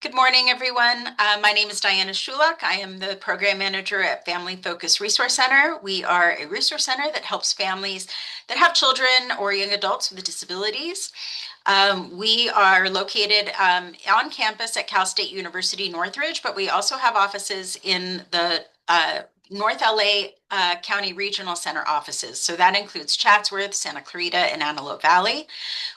Good morning, everyone. My name is Diana Schulak. I am the program manager at Family Focus Resource Center. We are a resource center that helps families that have children or young adults with disabilities. We are located on campus at Cal State University Northridge, but we also have offices in the North LA County Regional Center offices. So that includes Chatsworth, Santa Clarita, and Antelope Valley.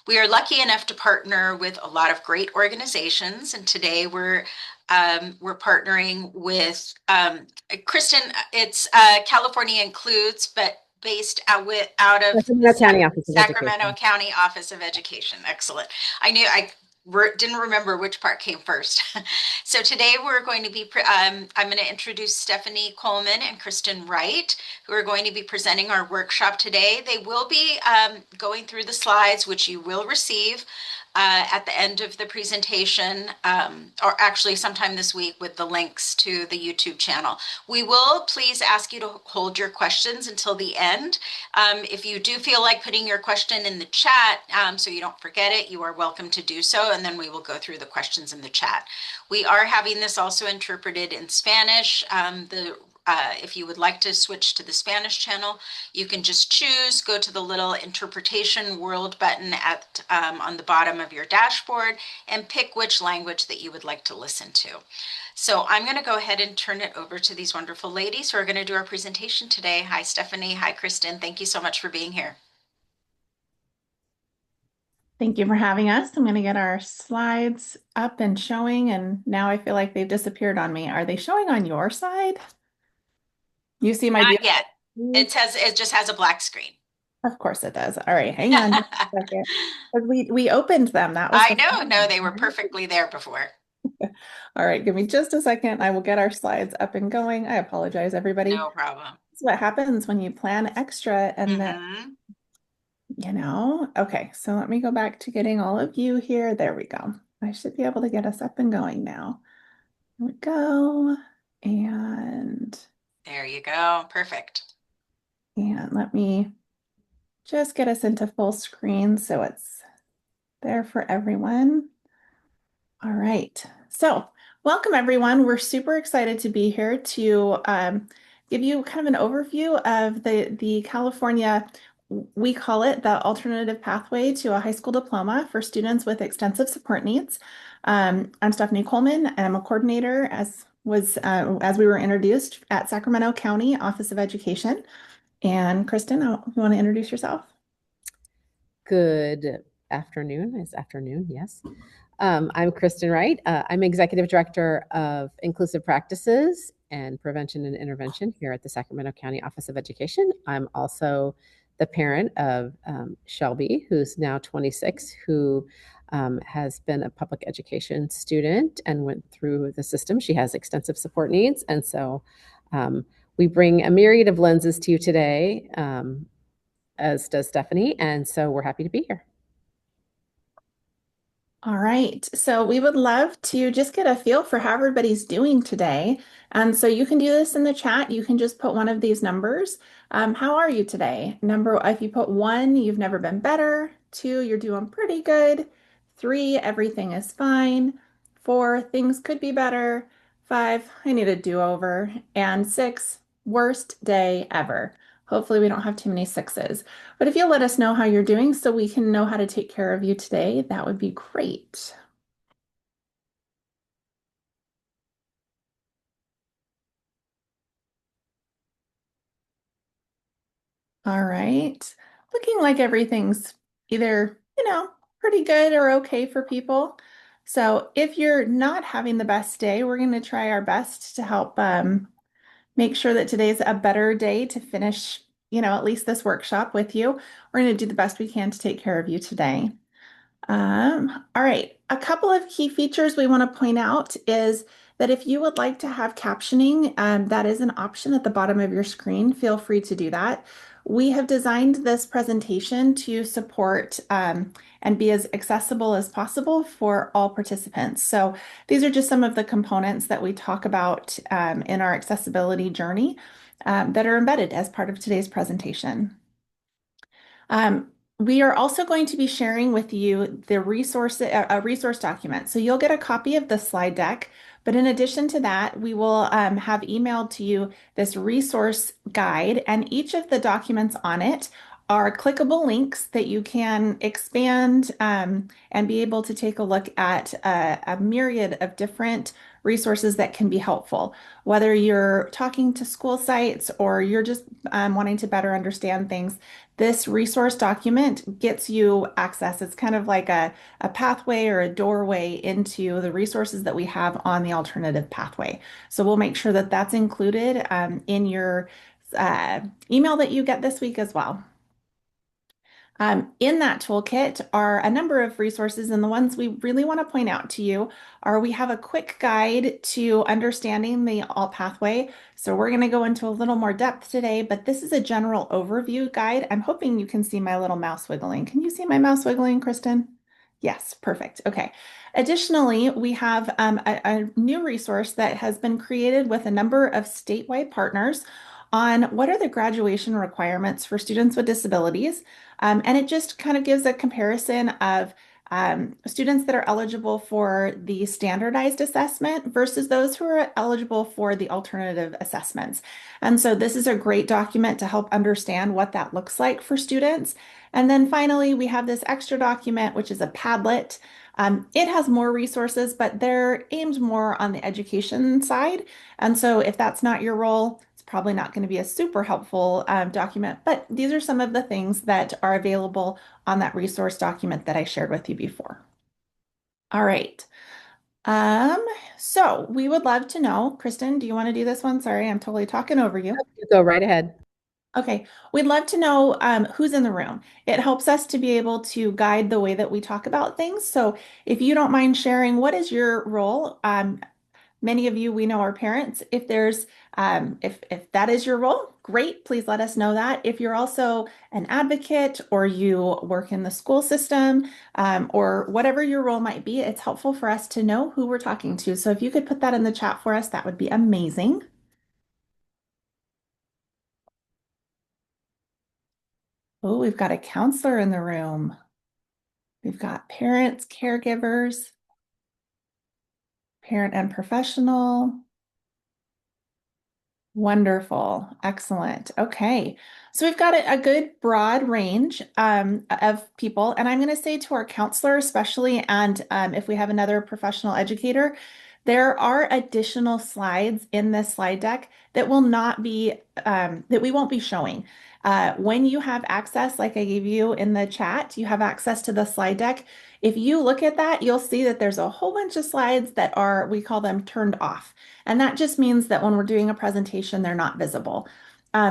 We are lucky enough to partner with a lot of great organizations, and today we're partnering with Kristin. It's California Includes, but based out of the Sacramento County Office of Sacramento Education. County Office of Education. Excellent. I didn't remember which part came first. So today I'm going to introduce Stephanie Coleman and Kristin Wright, who are going to be presenting our workshop today. They will be going through the slides, which you will receive at the end of the presentation, or actually sometime this week with the links to the YouTube channel. We will please ask you to hold your questions until the end. If you do feel like putting your question in the chat so you don't forget it, you are welcome to do so, and then we will go through the questions in the chat. We are having this also interpreted in Spanish. If you would like to switch to the Spanish channel, you can just choose, go to the little interpretation world button on the bottom of your dashboard and pick which language that you would like to listen to. So I'm going to go ahead and turn it over to these wonderful ladies who are going to do our presentation today. Hi, Stephanie. Hi, Kristin. Thank you so much for being here. Thank you for having us. I'm going to get our slides up and showing, and now I feel like they've disappeared on me. Are they showing on your side? You see my Not beautiful yet. screen? It just has a black screen. Of course it does. All right, hang on just a second. 'Cause we opened them. That was I the know. No, fun they were part. perfectly there before. All right, give me just a second. I will get our slides up and going. I apologize, everybody. No problem. This is what happens when you plan extra and that, Mm-hmm. okay, so let me go back to getting all of you here. There we go. I should be able to get us up and going now. Here we go. And There you go. Perfect. let me just get us into full screen so it's there for everyone. All right. So welcome everyone. We're super excited to be here to give you kind of an overview of the California, we call it the alternative pathway to a high school diploma for students with extensive support needs. I'm Stephanie Coleman, and I'm a coordinator as we were introduced at Sacramento County Office of Education. And Kristin, you want to introduce yourself? Good afternoon. It's afternoon, yes. I'm Kristin Wright. I'm Executive Director of Inclusive Practices and Prevention and Intervention here at the Sacramento County Office of Education. I'm also the parent of Shelby, who's now 26, who has been a public education student and went through the system. She has extensive support needs. And so we bring a myriad of lenses to you today, as does Stephanie. And so we're happy to be here. All right, so we would love to just get a feel for how everybody's doing today. And so you can do this in the chat. You can just put one of these numbers. How are you today? If you put 1, you've never been better. 2, you're doing pretty good. 3, everything is fine. 4, things could be better. 5, I need a do-over. And 6, worst day ever. Hopefully we don't have too many 6s. But if you'll let us know how you're doing so we can know how to take care of you today, that would be great. All right. Looking like everything's either, pretty good or okay for people. So if you're not having the best day, we're going to try our best to help make sure that today's a better day to finish, at least this workshop with you. We're going to do the best we can to take care of you today. All right, a couple of key features we want to point out is that if you would like to have captioning, that is an option at the bottom of your screen. Feel free to do that. We have designed this presentation to support and be as accessible as possible for all participants. So these are just some of the components that we talk about in our accessibility journey that are embedded as part of today's presentation. We are also going to be sharing with you the resource, a resource document. So you'll get a copy of the slide deck. But in addition to that, we will have emailed to you this resource guide, and each of the documents on it are clickable links that you can expand and be able to take a look at a myriad of different resources that can be helpful. Whether you're talking to school sites or you're just wanting to better understand things, this resource document gets you access. It's kind of like a pathway or a doorway into the resources that we have on the alternative pathway. So we'll make sure that that's included in your email that you get this week as well. In that toolkit are a number of resources, and the ones we really want to point out to you are we have a quick guide to understanding the alt pathway. So we're going to go into a little more depth today, but this is a general overview guide. I'm hoping you can see my little mouse wiggling. Can you see my mouse wiggling, Kristin? Yes, perfect. Okay. Additionally, we have a new resource that has been created with a number of statewide partners on what are the graduation requirements for students with disabilities. And it just kind of gives a comparison of students that are eligible for the standardized assessment versus those who are eligible for the alternative assessments. And so this is a great document to help understand what that looks like for students. And then finally, we have this extra document, which is a Padlet. It has more resources, but they're aimed more on the education side. And so if that's not your role, it's probably not going to be a super helpful document, but these are some of the things that are available on that resource document that I shared with you before. All right. So we would love to know, Kristin, do you want to do this one? Sorry, I'm totally talking over you. You go right ahead. Okay, we'd love to know who's in the room. It helps us to be able to guide the way that we talk about things. So if you don't mind sharing, what is your role? Many of you, we know our parents. If there's, if that is your role, great. Please let us know that. If you're also an advocate or you work in the school system, or whatever your role might be, it's helpful for us to know who we're talking to. So if you could put that in the chat for us, that would be amazing. Oh, we've got a counselor in the room. We've got parents, caregivers, parent and professional. Wonderful. Excellent. Okay. So we've got a good broad range of people. And I'm going to say to our counselor, especially, and if we have another professional educator, there are additional slides in this slide deck that will not be, that we won't be showing. When you have access, like I gave you in the chat, you have access to the slide deck. If you look at that, you'll see that there's a whole bunch of slides that are, we call them turned off. And that just means that when we're doing a presentation, they're not visible.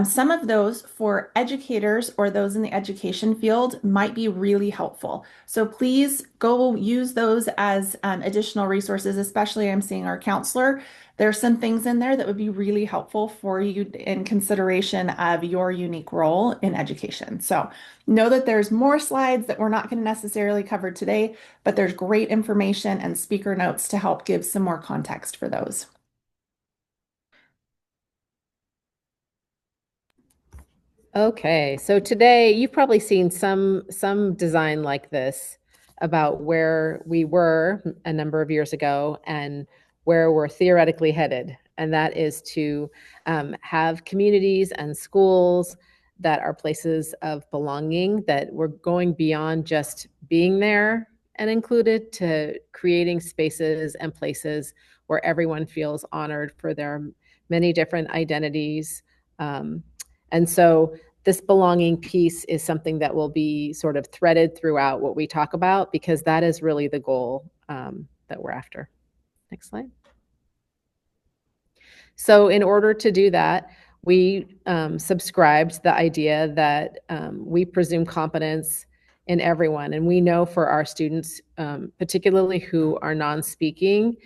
Some of those for educators or those in the education field might be really helpful. So please go use those as additional resources, especially I'm seeing our counselor. There's some things in there that would be really helpful for you in consideration of your unique role in education. So know that there's more slides that we're not going to necessarily cover today, but there's great information and speaker notes to help give some more context for those. Okay, so today you've probably seen some design like this about where we were a number of years ago and where we're theoretically headed, and that is to have communities and schools that are places of belonging, that we're going beyond just being there and included to creating spaces and places where everyone feels honored for their many different identities. And so this belonging piece is something that will be sort of threaded throughout what we talk about, because that is really the goal that we're after. Next slide. So in order to do that, we subscribed the idea that we presume competence in everyone. And we know for our students, particularly who are non-speaking,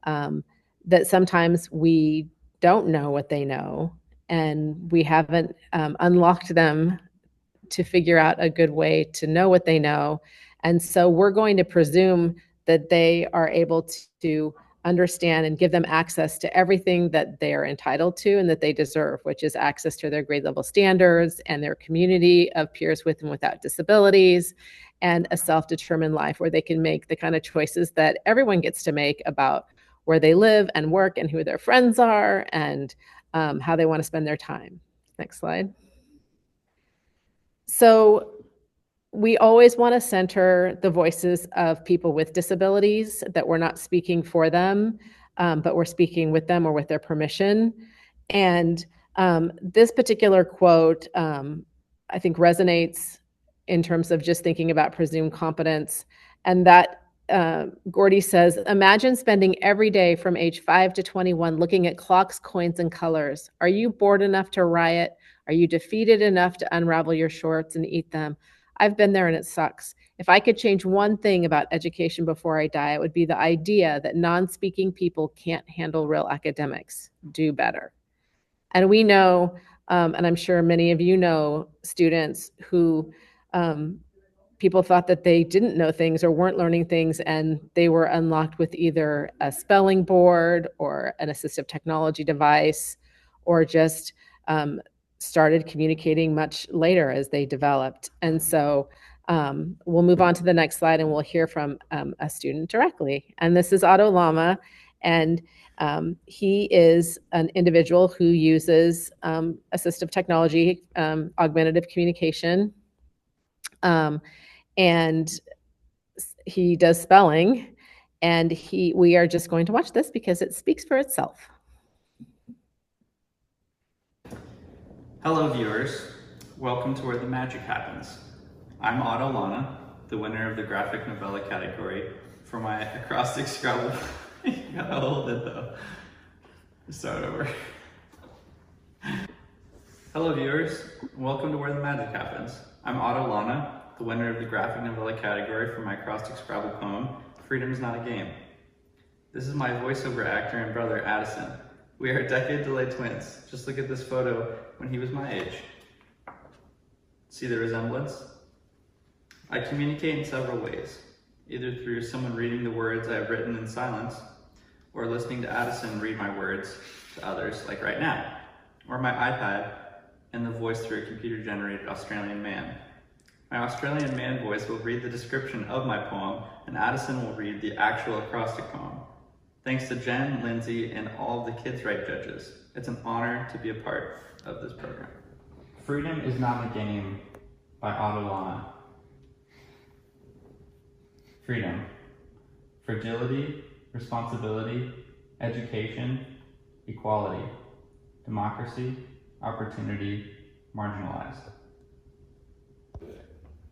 that sometimes we don't know what they know, and we haven't unlocked them to figure out a good way to know what they know. And so we're going to presume that they are able to understand and give them access to everything that they are entitled to and that they deserve, which is access to their grade level standards and their community of peers with and without disabilities, and a self-determined life where they can make the kind of choices that everyone gets to make about where they live and work and who their friends are and how they want to spend their time. Next slide. So we always want to center the voices of people with disabilities, that we're not speaking for them, but we're speaking with them or with their permission. And this particular quote, I think, resonates in terms of just thinking about presumed competence. And that Gordy says, imagine spending every day from age 5 to 21 looking at clocks, coins, and colors. Are you bored enough to riot? Are you defeated enough to unravel your shorts and eat them? I've been there and it sucks. If I could change one thing about education before I die, it would be the idea that non-speaking people can't handle real academics. Do better. And we know, and I'm sure many of you know, students who people thought that they didn't know things or weren't learning things, and they were unlocked with either a spelling board or an assistive technology device, or just started communicating much later as they developed. And so we'll move on to the next slide and we'll hear from a student directly. And this is Otto Lama, and he is an individual who uses assistive technology, augmentative communication, and he does spelling, and we are just going to watch this because it speaks for itself. Hello viewers, welcome to Where the Magic Happens. I'm Otto Lana, the winner of the graphic novella category for my acrostic Scrabble. You gotta hold it though. Start over. Hello viewers, welcome to Where the Magic Happens. I'm Otto Lana, the winner of the graphic novella category for my acrostic Scrabble poem, Freedom is Not a Game. This is my voiceover actor and brother, Addison. We are decade-delayed twins. Just look at this photo when he was my age. See the resemblance? I communicate in several ways, either through someone reading the words I have written in silence, or listening to Addison read my words to others, like right now, or my iPad and the voice through a computer-generated Australian man. My Australian man voice will read the description of my poem, and Addison will read the actual acrostic poem. Thanks to Jen, Lindsay, and all of the Kids Wright judges. It's an honor to be a part of this program. Freedom is Not a Game by Otto Lana. Freedom. Fragility, responsibility, education, equality, democracy, opportunity, marginalized.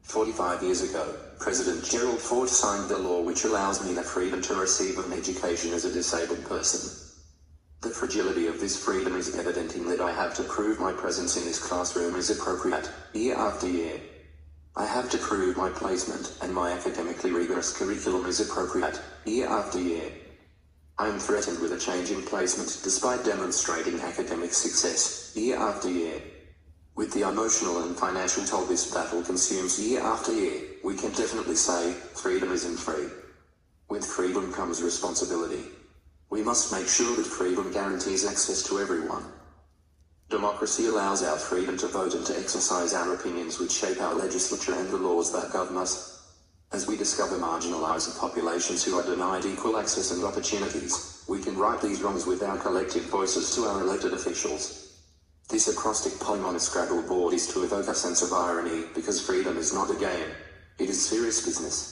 45 years ago, President Gerald Ford signed the law which allows me the freedom to receive an education as a disabled person. The fragility of this freedom is evident in that I have to prove my presence in this classroom is appropriate, year after year. I have to prove my placement and my academically rigorous curriculum is appropriate, year after year. I am threatened with a change in placement despite demonstrating academic success, year after year. With the emotional and financial toll this battle consumes year after year, we can definitely say, freedom isn't free. With freedom comes responsibility. We must make sure that freedom guarantees access to everyone. Democracy allows our freedom to vote and to exercise our opinions which shape our legislature and the laws that govern us. As we discover marginalized populations who are denied equal access and opportunities, we can right these wrongs with our collective voices to our elected officials. This acrostic poem on a Scrabble board is to evoke a sense of irony, because freedom is not a game. It is serious business.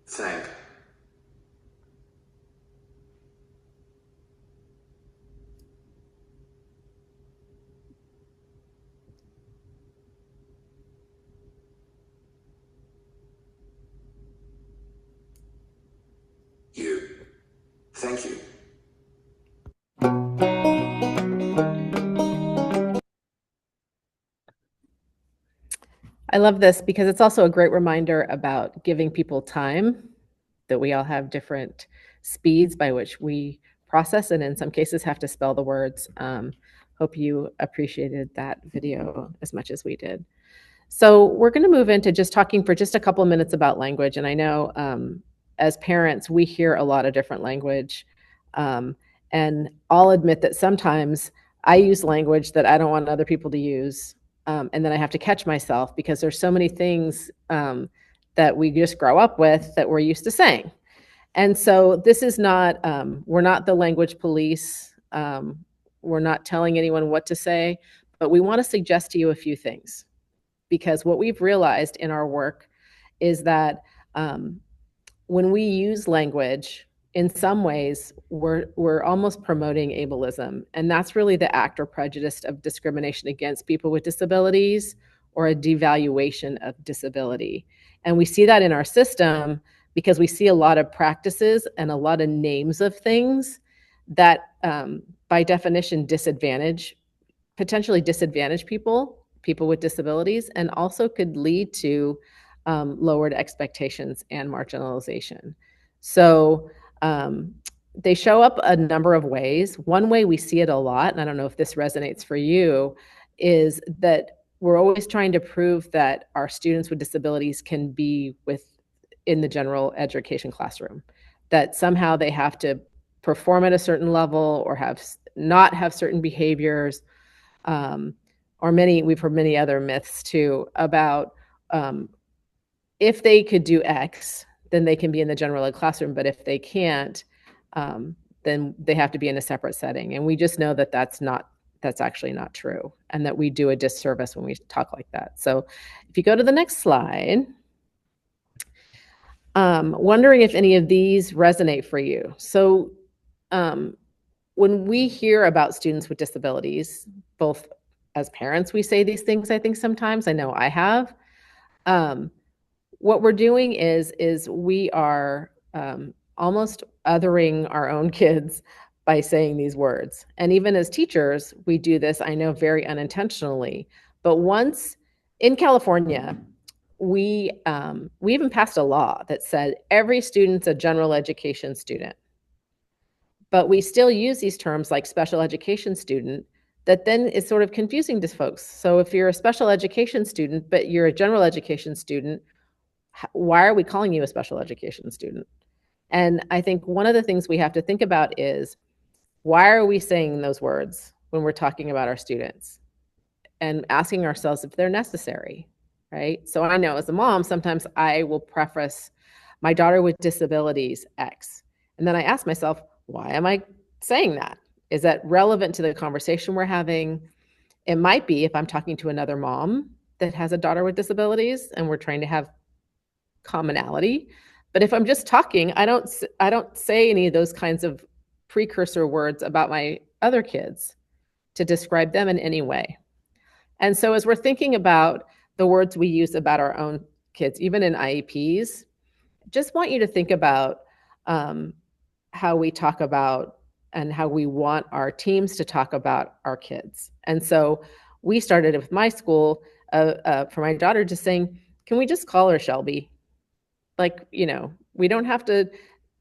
Thank you. Thank you. I love this because it's also a great reminder about giving people time, that we all have different speeds by which we process and in some cases have to spell the words. Hope you appreciated that video as much as we did. So we're going to move into just talking for just a couple of minutes about language. And I know as parents, we hear a lot of different language. And I'll admit that sometimes I use language that I don't want other people to use. And then I have to catch myself because there's so many things that we just grow up with that we're used to saying. And so this is not, we're not the language police. We're not telling anyone what to say, but we want to suggest to you a few things. Because what we've realized in our work is that when we use language, in some ways, we're almost promoting ableism. And that's really the act or prejudice of discrimination against people with disabilities or a devaluation of disability. And we see that in our system because we see a lot of practices and a lot of names of things that by definition potentially disadvantage people with disabilities, and also could lead to lowered expectations and marginalization. So they show up a number of ways. One way we see it a lot, and I don't know if this resonates for you, is that we're always trying to prove that our students with disabilities can be in the general education classroom, that somehow they have to perform at a certain level or not have certain behaviors. Or we've heard many other myths too about if they could do X, then they can be in the general ed classroom, but if they can't, then they have to be in a separate setting. And we just know that that's actually not true, and that we do a disservice when we talk like that. So if you go to the next slide, wondering if any of these resonate for you. So when we hear about students with disabilities, both as parents, we say these things, I think sometimes, I know I have. What we're doing is we are almost othering our own kids by saying these words. And even as teachers, we do this, I know, very unintentionally. But once in California, we even passed a law that said every student's a general education student. But we still use these terms like special education student, that then is sort of confusing to folks. So if you're a special education student, but you're a general education student, why are we calling you a special education student? And I think one of the things we have to think about is, why are we saying those words when we're talking about our students? And asking ourselves if they're necessary, right? So I know as a mom, sometimes I will preface my daughter with disabilities X. And then I ask myself, why am I saying that? Is that relevant to the conversation we're having? It might be if I'm talking to another mom that has a daughter with disabilities and we're trying to have commonality. But if I'm just talking, I don't say any of those kinds of precursor words about my other kids to describe them in any way. And so as we're thinking about the words we use about our own kids, even in IEPs, just want you to think about how we talk about and how we want our teams to talk about our kids. And so we started with my school for my daughter just saying, can we just call her Shelby? Like, we don't have to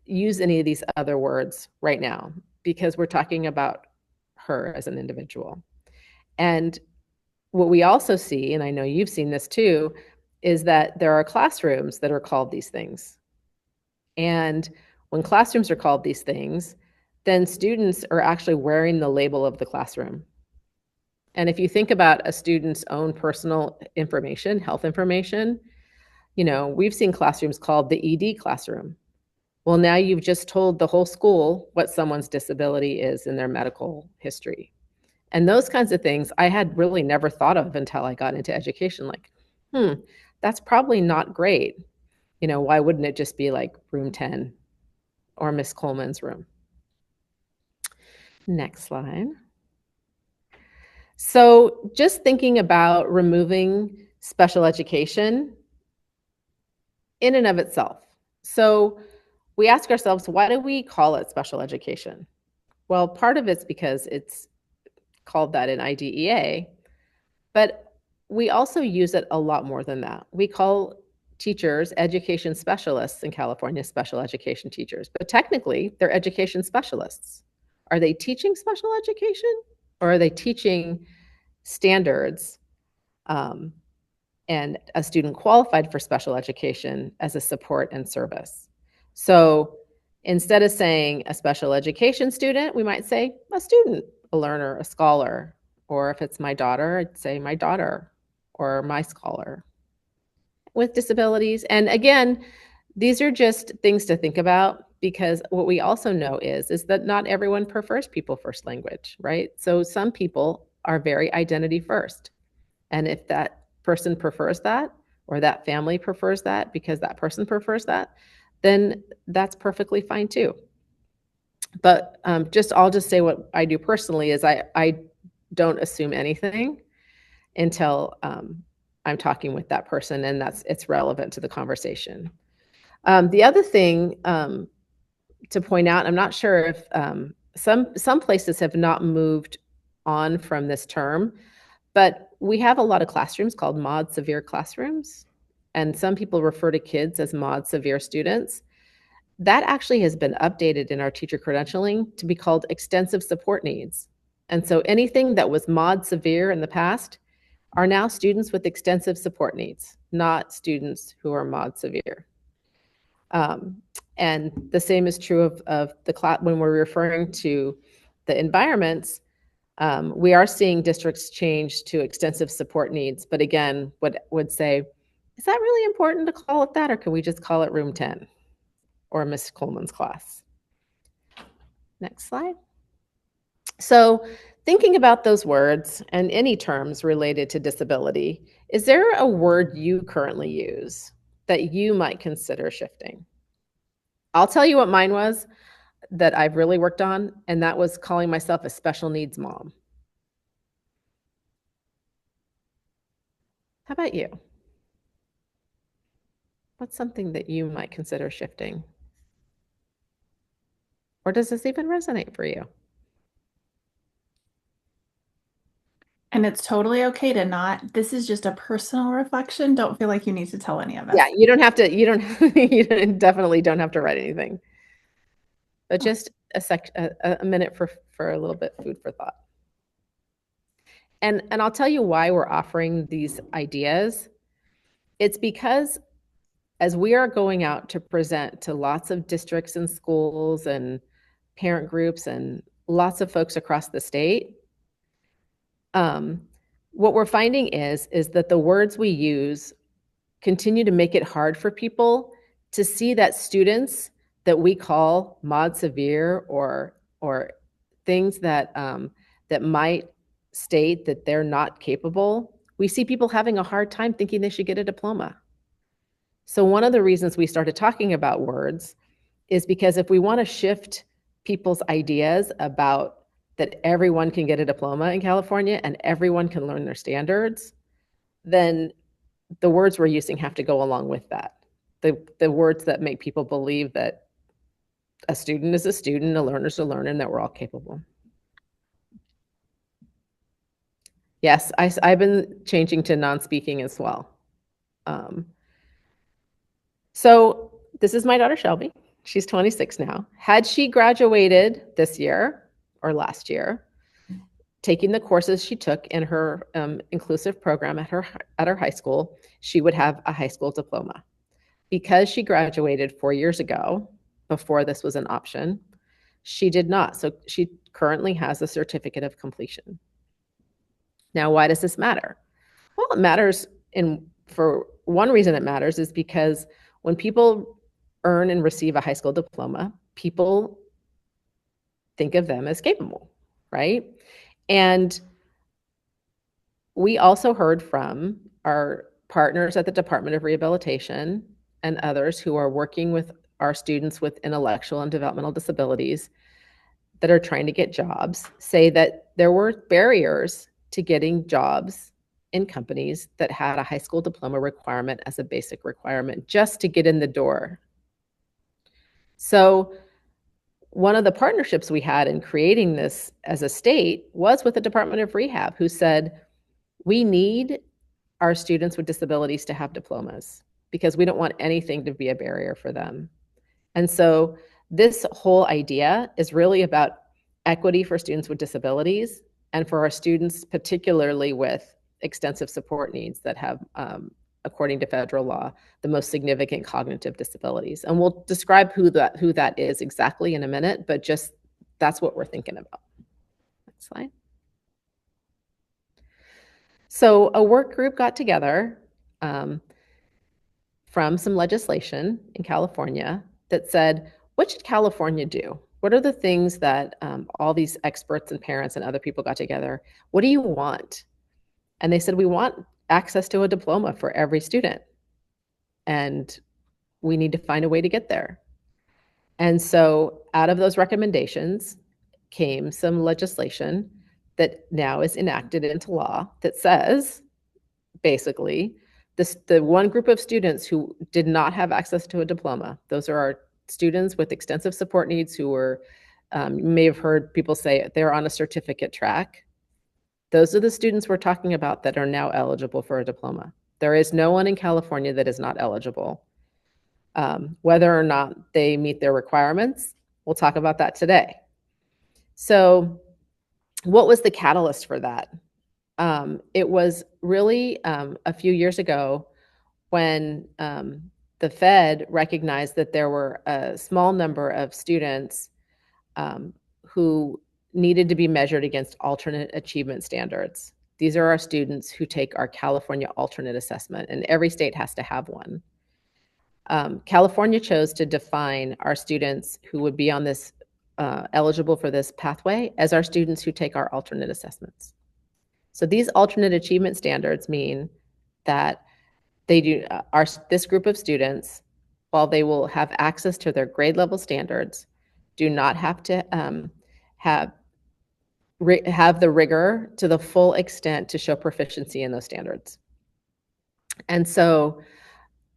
use any of these other words right now because we're talking about her as an individual. And what we also see, and I know you've seen this too, is that there are classrooms that are called these things. And when classrooms are called these things, then students are actually wearing the label of the classroom. And if you think about a student's own personal information, health information, we've seen classrooms called the ED classroom. Well, now you've just told the whole school what someone's disability is in their medical history. And those kinds of things I had really never thought of until I got into education. Like, that's probably not great. Why wouldn't it just be like room 10 or Miss Coleman's room? Next slide. So just thinking about removing special education in and of itself. So we ask ourselves, why do we call it special education? Well, part of it's because it's called that in IDEA, but we also use it a lot more than that. We call teachers education specialists in California, special education teachers, but technically they're education specialists. Are they teaching special education, or are they teaching standards and a student qualified for special education as a support and service? So instead of saying a special education student, we might say a student, a learner, a scholar. Or if it's my daughter, I'd say my daughter or my scholar with disabilities. And again, these are just things to think about, because what we also know is that not everyone prefers people first language, right? So some people are very identity first. And if that person prefers that, or that family prefers that because that person prefers that, then that's perfectly fine too. But I'll just say what I do personally is I don't assume anything until I'm talking with that person and it's relevant to the conversation. The other thing to point out, I'm not sure if some places have not moved on from this term, but we have a lot of classrooms called mod severe classrooms, and some people refer to kids as mod severe students. That actually has been updated in our teacher credentialing to be called extensive support needs. And so anything that was mod severe in the past are now students with extensive support needs, not students who are mod severe. And the same is true of the class when we're referring to the environments. We are seeing districts change to extensive support needs, but again, would say, is that really important to call it that, or can we just call it room 10 or Miss Coleman's class? Next slide. So thinking about those words and any terms related to disability, is there a word you currently use that you might consider shifting? I'll tell you what mine was that I've really worked on, and that was calling myself a special needs mom. How about you? What's something that you might consider shifting? Or does this even resonate for you? And it's totally okay to not. This is just a personal reflection. Don't feel like you need to tell any of us. Yeah, you don't have to, you definitely don't have to write anything. But just a minute for a little bit food for thought. And I'll tell you why we're offering these ideas. It's because as we are going out to present to lots of districts and schools and parent groups and lots of folks across the state, what we're finding is that the words we use continue to make it hard for people to see that students that we call mod severe or things that that might state that they're not capable, we see people having a hard time thinking they should get a diploma. So one of the reasons we started talking about words is because if we want to shift people's ideas about that everyone can get a diploma in California and everyone can learn their standards, then the words we're using have to go along with that. The words that make people believe that a student is a student, a learner is a learner, and that we're all capable. Yes, I've been changing to non-speaking as well. So this is my daughter, Shelby. She's 26 now. Had she graduated this year or last year, taking the courses she took in her inclusive program at her high school, she would have a high school diploma. Because she graduated 4 years ago, before this was an option, she did not. So she currently has a certificate of completion. Now, why does this matter? Well, it matters for one reason it matters is because when people earn and receive a high school diploma, people think of them as capable, right? And we also heard from our partners at the Department of Rehabilitation and others who are working with our students with intellectual and developmental disabilities that are trying to get jobs, say that there were barriers to getting jobs in companies that had a high school diploma requirement as a basic requirement just to get in the door. So one of the partnerships we had in creating this as a state was with the Department of Rehab, who said, we need our students with disabilities to have diplomas because we don't want anything to be a barrier for them. And so this whole idea is really about equity for students with disabilities and for our students, particularly with extensive support needs that have, according to federal law, the most significant cognitive disabilities. And we'll describe who that is exactly in a minute, but just that's what we're thinking about. Next slide. So a work group got together from some legislation in California that said, what should California do? What are the things that all these experts and parents and other people got together? What do you want? And they said, we want access to a diploma for every student. And we need to find a way to get there. And so out of those recommendations came some legislation that now is enacted into law that says, basically, the one group of students who did not have access to a diploma, those are our students with extensive support needs who were, you may have heard people say they're on a certificate track. Those are the students we're talking about that are now eligible for a diploma. There is no one in California that is not eligible. Whether or not they meet their requirements, we'll talk about that today. So what was the catalyst for that? It was really a few years ago when the Fed recognized that there were a small number of students who needed to be measured against alternate achievement standards. These are our students who take our California alternate assessment, and every state has to have one. California chose to define our students who would be on this eligible for this pathway as our students who take our alternate assessments. So these alternate achievement standards mean that they do this group of students, while they will have access to their grade level standards, do not have to have the rigor to the full extent to show proficiency in those standards. And so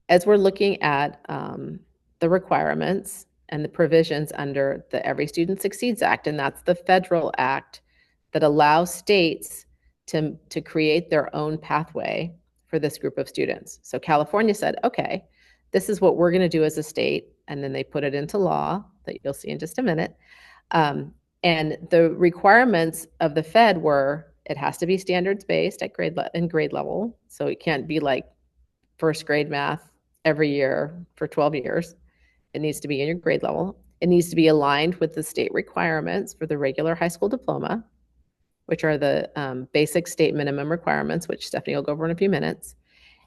as we're looking at the requirements and the provisions under the Every Student Succeeds Act, and that's the federal act that allows states to create their own pathway for this group of students. So California said, okay, this is what we're going to do as a state, and then they put it into law that you'll see in just a minute. And the requirements of the Fed were, it has to be standards-based at grade level, so it can't be like first grade math every year for 12 years. It needs to be in your grade level. It needs to be aligned with the state requirements for the regular high school diploma, which are the basic state minimum requirements, which Stephanie will go over in a few minutes.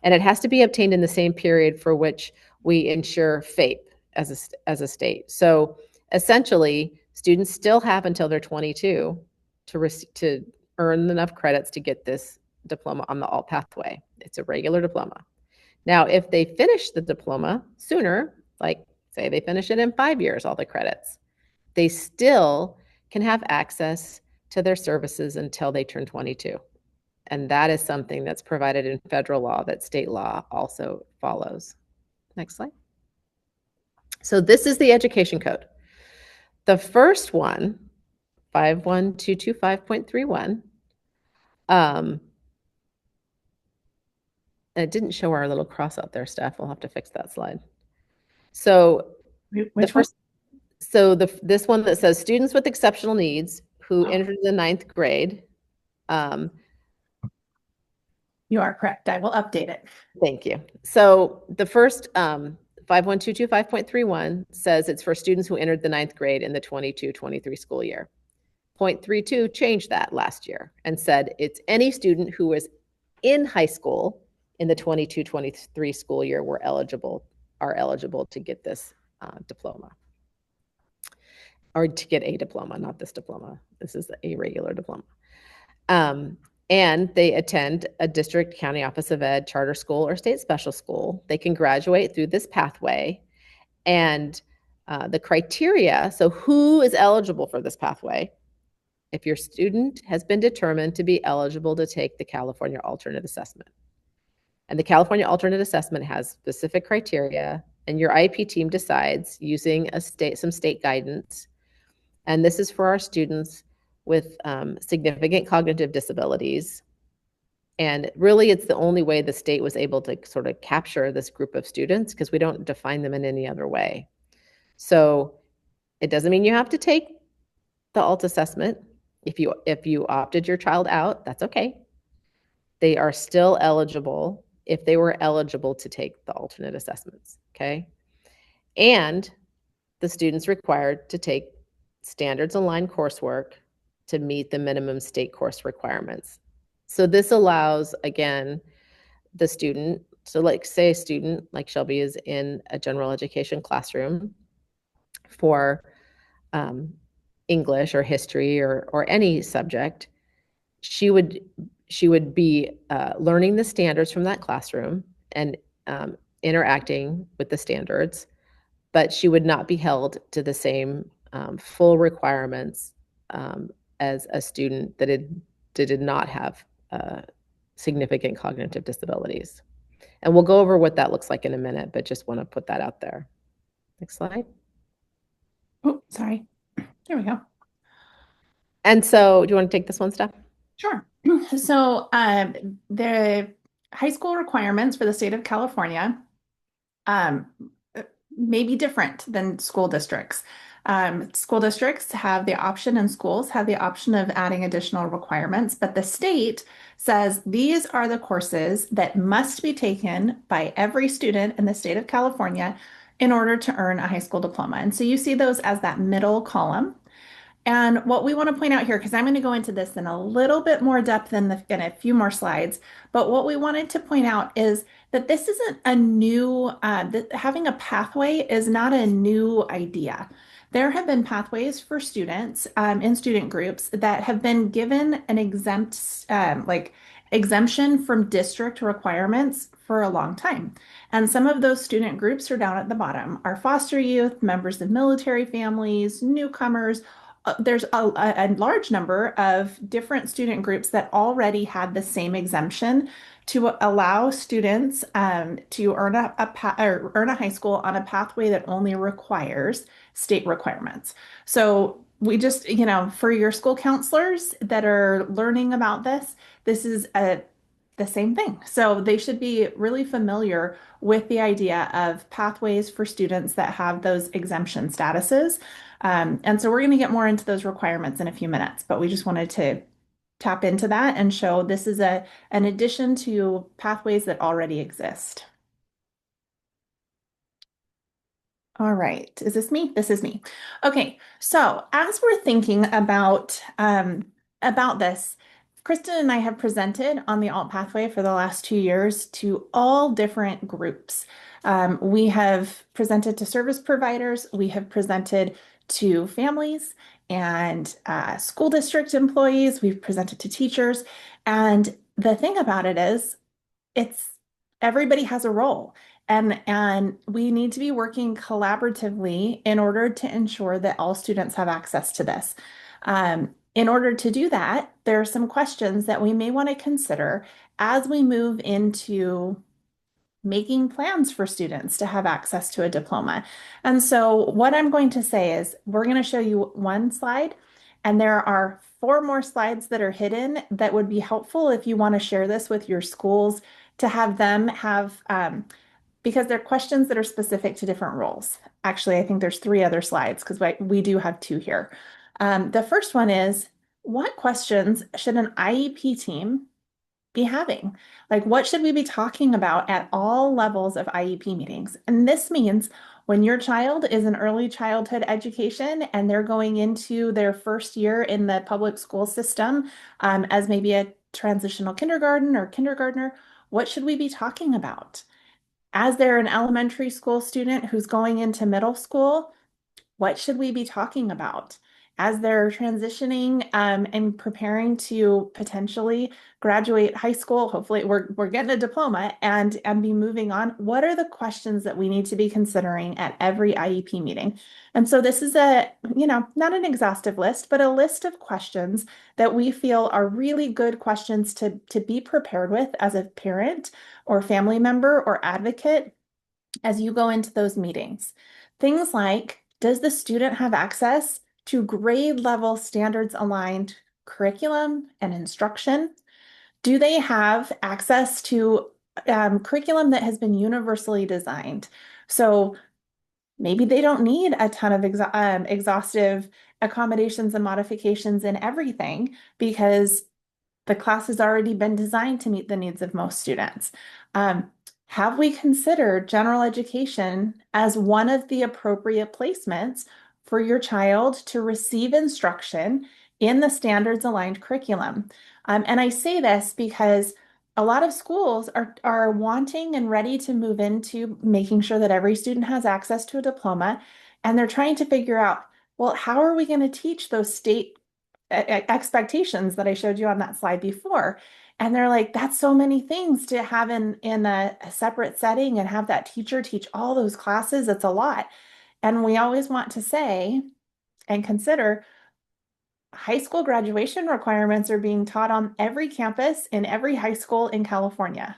And it has to be obtained in the same period for which we ensure FAPE as a state. So essentially, students still have until they're 22 to earn enough credits to get this diploma on the alt pathway. It's a regular diploma. Now, if they finish the diploma sooner, like say they finish it in 5 years, all the credits, they still can have access to their services until they turn 22. And that is something that's provided in federal law that state law also follows. Next slide. So this is the education code. The first one, 51225.31, it didn't show our little cross out there, Steph. We'll have to fix that slide. So Which one? So this one that says students with exceptional needs who entered the 9th grade. You are correct. I will update it. Thank you. So the first 51225.31 says it's for students who entered the 9th grade in the 22-23 school year. 0.32 changed that last year and said it's any student who was in high school in the 22-23 school year are eligible to get this diploma. Or to get a diploma, not this diploma. This is a regular diploma. And they attend a district, county office of ed, charter school, or state special school. They can graduate through this pathway. And the criteria, so who is eligible for this pathway? If your student has been determined to be eligible to take the California alternate assessment. And the California alternate assessment has specific criteria, and your IEP team decides using some state guidance. And this is for our students with significant cognitive disabilities And really, it's the only way the state was able to sort of capture this group of students, because we don't define them in any other way. So it doesn't mean you have to take the alt assessment. If you opted your child out, that's okay. They are still eligible if they were eligible to take the alternate assessments, okay? And the student's required to take standards aligned coursework to meet the minimum state course requirements. So this allows, again, the student, so like say a student like Shelby is in a general education classroom for English or history or any subject, she would be learning the standards from that classroom and interacting with the standards, but she would not be held to the same full requirements as a student that did not have significant cognitive disabilities. And we'll go over what that looks like in a minute, but just want to put that out there. Next slide. Oh, sorry. There we go. And so do you want to take this one, Steph? Sure. So the high school requirements for the state of California may be different than school districts. School districts have the option and schools have the option of adding additional requirements, but the state says these are the courses that must be taken by every student in the state of California in order to earn a high school diploma. And so you see those as that middle column. And what we want to point out here, because I'm going to go into this in a little bit more depth in a few more slides, but what we wanted to point out is that this isn't a new, having a pathway is not a new idea. There have been pathways for students in student groups that have been given an exemption from district requirements for a long time. And some of those student groups are down at the bottom, are foster youth, members of military families, newcomers. There's a large number of different student groups that already had the same exemption to allow students to earn a high school on a pathway that only requires state requirements. So we just, for your school counselors that are learning about this, this is the same thing. So they should be really familiar with the idea of pathways for students that have those exemption statuses. And so we're going to get more into those requirements in a few minutes, but we just wanted to tap into that and show this is an addition to pathways that already exist. All right, is this me? This is me. Okay, so as we're thinking about this, Kristin and I have presented on the alt pathway for the last 2 years to all different groups. We have presented to service providers, we have presented to families and school district employees, we've presented to teachers. And the thing about it is, everybody has a role. And we need to be working collaboratively in order to ensure that all students have access to this. In order to do that, there are some questions that we may want to consider as we move into making plans for students to have access to a diploma. And so what I'm going to say is we're going to show you one slide, and there are 4 more slides that are hidden that would be helpful if you want to share this with your schools to have them have, because they're questions that are specific to different roles. Actually, I think there's 3 other slides because we do have 2 here. The first one is, what questions should an IEP team be having? Like, what should we be talking about at all levels of IEP meetings? And this means when your child is in early childhood education and they're going into their first year in the public school system as maybe a transitional kindergarten or kindergartner, what should we be talking about? As they're an elementary school student who's going into middle school, what should we be talking about? As they're transitioning and preparing to potentially graduate high school, hopefully we're getting a diploma and be moving on, what are the questions that we need to be considering at every IEP meeting? And so this is not an exhaustive list, but a list of questions that we feel are really good questions to be prepared with as a parent or family member or advocate as you go into those meetings. Things like, does the student have access to grade level standards aligned curriculum and instruction? Do they have access to curriculum that has been universally designed? So maybe they don't need a ton of exhaustive accommodations and modifications in everything because the class has already been designed to meet the needs of most students. Have we considered general education as one of the appropriate placements for your child to receive instruction in the standards aligned curriculum? And I say this because a lot of schools are wanting and ready to move into making sure that every student has access to a diploma. And they're trying to figure out, well, how are we going to teach those state expectations that I showed you on that slide before? And they're like, that's so many things to have in a separate setting and have that teacher teach all those classes. It's a lot. And we always want to say and consider high school graduation requirements are being taught on every campus in every high school in California.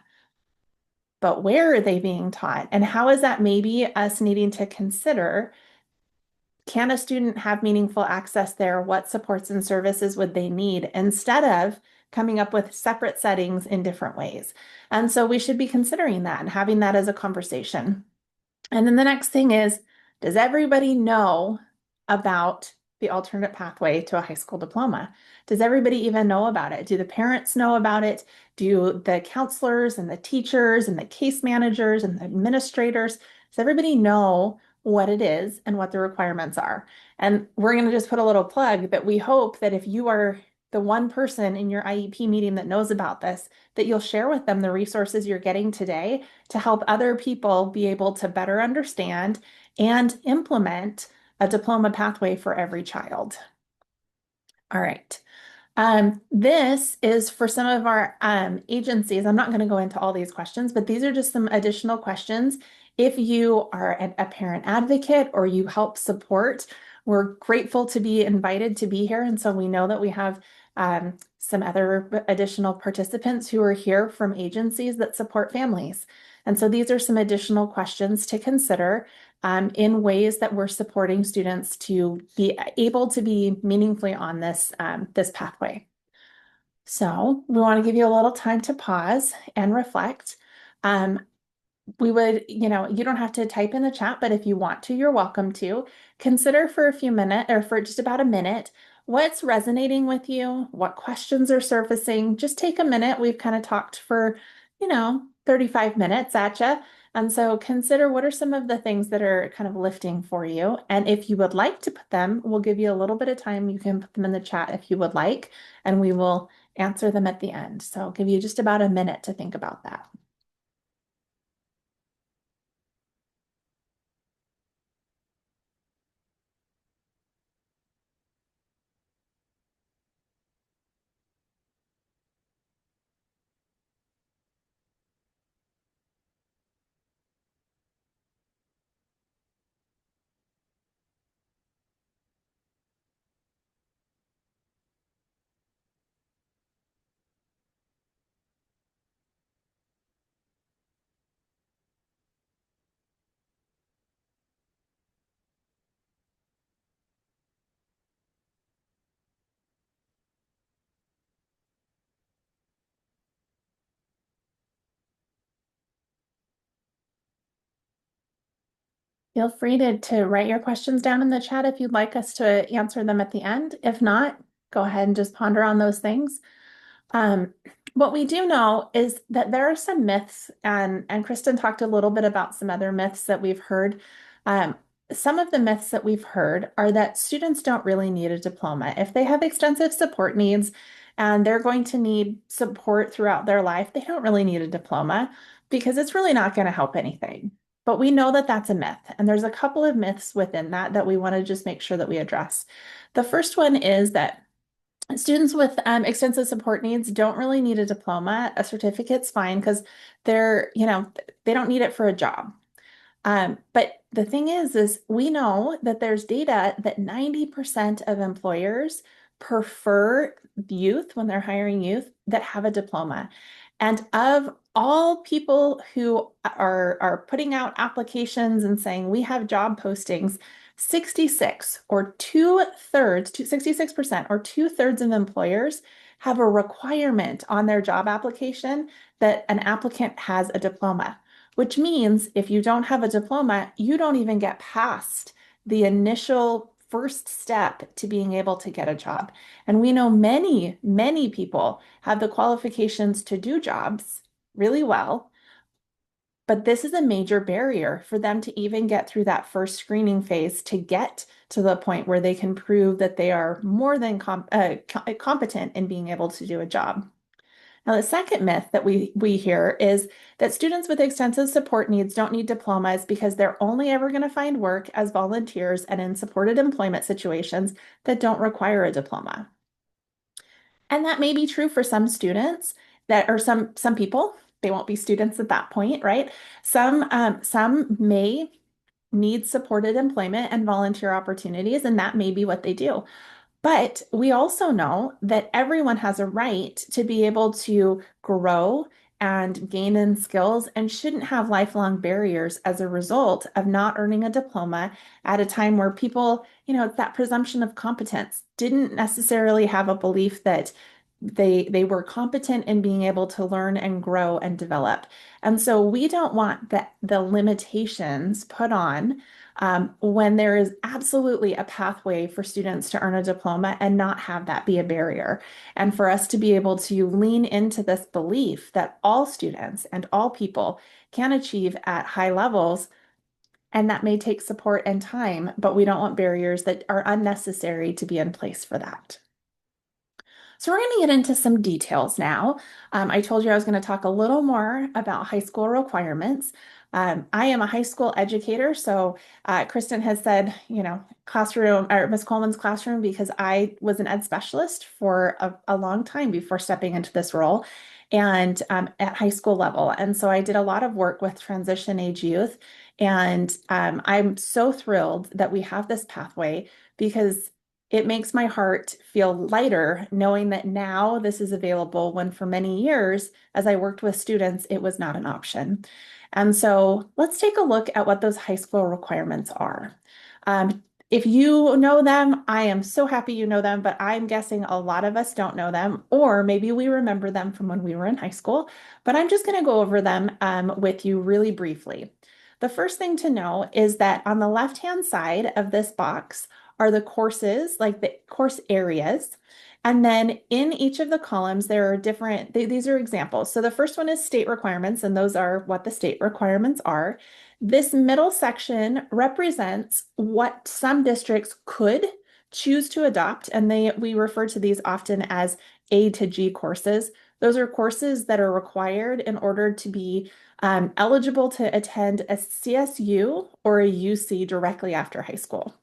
But where are they being taught? And how is that maybe us needing to consider, can a student have meaningful access there? What supports and services would they need instead of coming up with separate settings in different ways? And so we should be considering that and having that as a conversation. And then the next thing is, does everybody know about the alternate pathway to a high school diploma? Does everybody even know about it? Do the parents know about it? Do the counselors and the teachers and the case managers and the administrators, does everybody know what it is and what the requirements are? And we're going to just put a little plug that we hope that if you are the one person in your IEP meeting that knows about this, that you'll share with them the resources you're getting today to help other people be able to better understand and implement a diploma pathway for every child. All right. This is for some of our agencies. I'm not going to go into all these questions, but these are just some additional questions. If you are a parent advocate or you help support, we're grateful to be invited to be here. And so we know that we have some other additional participants who are here from agencies that support families. And so these are some additional questions to consider in ways that we're supporting students to be able to be meaningfully on this, this pathway. So we want to give you a little time to pause and reflect. We would, you don't have to type in the chat, but if you want to, you're welcome to. Consider for a few minutes or for just about a minute, what's resonating with you, what questions are surfacing. Just take a minute. We've kind of talked for, 35 minutes at you. And so consider what are some of the things that are kind of lifting for you. And if you would like to put them, we'll give you a little bit of time. You can put them in the chat if you would like, and we will answer them at the end. So I'll give you just about a minute to think about that. Feel free to write your questions down in the chat if you'd like us to answer them at the end. If not, go ahead and just ponder on those things. What we do know is that there are some myths, and Kristin talked a little bit about some other myths that we've heard. Some of the myths that we've heard are that students don't really need a diploma. If they have extensive support needs and they're going to need support throughout their life, they don't really need a diploma because it's really not going to help anything. But we know that that's a myth. And there's a couple of myths within that we want to just make sure that we address. The first one is that students with extensive support needs don't really need a diploma. A certificate's fine because they don't need it for a job. But the thing is we know that there's data that 90% of employers prefer youth when they're hiring youth that have a diploma. And of all people who are putting out applications and saying we have job postings, 66% or 2/3 of employers have a requirement on their job application that an applicant has a diploma, which means if you don't have a diploma, you don't even get past the initial first step to being able to get a job. And we know many, many people have the qualifications to do jobs really well, but this is a major barrier for them to even get through that first screening phase to get to the point where they can prove that they are more than competent in being able to do a job. Now, the second myth that we hear is that students with extensive support needs don't need diplomas because they're only ever going to find work as volunteers and in supported employment situations that don't require a diploma. And that may be true for some students that, or some people, they won't be students at that point, right? Some may need supported employment and volunteer opportunities, and that may be what they do. But we also know that everyone has a right to be able to grow and gain in skills and shouldn't have lifelong barriers as a result of not earning a diploma at a time where people, it's that presumption of competence, didn't necessarily have a belief that they were competent in being able to learn and grow and develop. And so we don't want the limitations put on when there is absolutely a pathway for students to earn a diploma and not have that be a barrier. And for us to be able to lean into this belief that all students and all people can achieve at high levels, and that may take support and time, but we don't want barriers that are unnecessary to be in place for that. So we're going to get into some details now. I told you I was going to talk a little more about high school requirements. I am a high school educator, so Kristin has said, classroom or Ms. Coleman's classroom because I was an ed specialist for a long time before stepping into this role and at high school level. And so I did a lot of work with transition age youth. And I'm so thrilled that we have this pathway because it makes my heart feel lighter knowing that now this is available when for many years, as I worked with students, it was not an option. And so let's take a look at what those high school requirements are. If you know them, I am so happy you know them, but I'm guessing a lot of us don't know them, or maybe we remember them from when we were in high school, but I'm just going to go over them with you really briefly. The first thing to know is that on the left-hand side of this box are the courses, like the course areas. And then in each of the columns, there are different, these are examples. So the first one is state requirements, and those are what the state requirements are. This middle section represents what some districts could choose to adopt, and we refer to these often as A to G courses. Those are courses that are required in order to be eligible to attend a CSU or a UC directly after high school.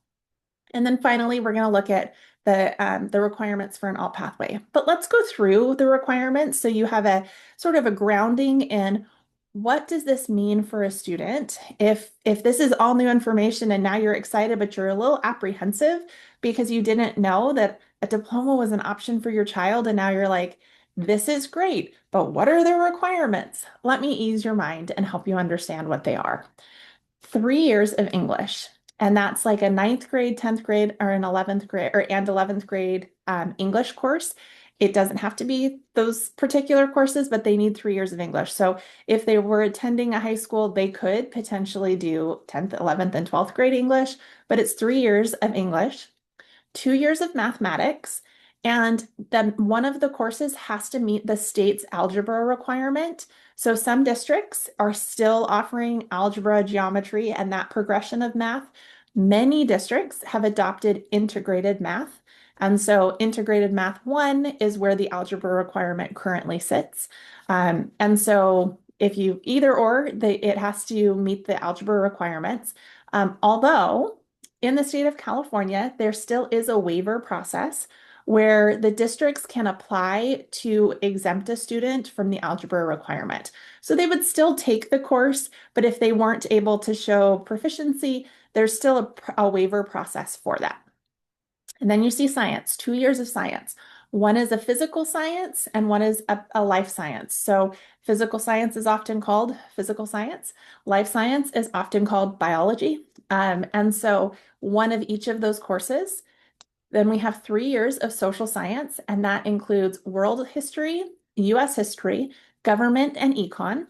And then finally, we're going to look at the requirements for an alt pathway. But let's go through the requirements so you have a sort of a grounding in what does this mean for a student. If this is all new information and now you're excited, but you're a little apprehensive because you didn't know that a diploma was an option for your child, and now you're like, this is great, but what are the requirements? Let me ease your mind and help you understand what they are. 3 years of English. And that's like a 9th grade, 10th grade, or an 11th grade and 11th grade English course. It doesn't have to be those particular courses, but they need 3 years of English. So if they were attending a high school, they could potentially do 10th, 11th, and 12th grade English, but it's 3 years of English, 2 years of mathematics, and then one of the courses has to meet the state's algebra requirement. So some districts are still offering algebra, geometry, and that progression of math. Many districts have adopted integrated math. And so integrated math 1 is where the algebra requirement currently sits. And so if you either or, it has to meet the algebra requirements. Although in the state of California, there still is a waiver process where the districts can apply to exempt a student from the algebra requirement. So they would still take the course, but if they weren't able to show proficiency, there's still a waiver process for that. And then you see science, 2 years of science. One is a physical science and one is a life science. So physical science is often called physical science. Life science is often called biology. And so one of each of those courses Then we have 3 years of social science, and that includes world history, US history, government, and econ.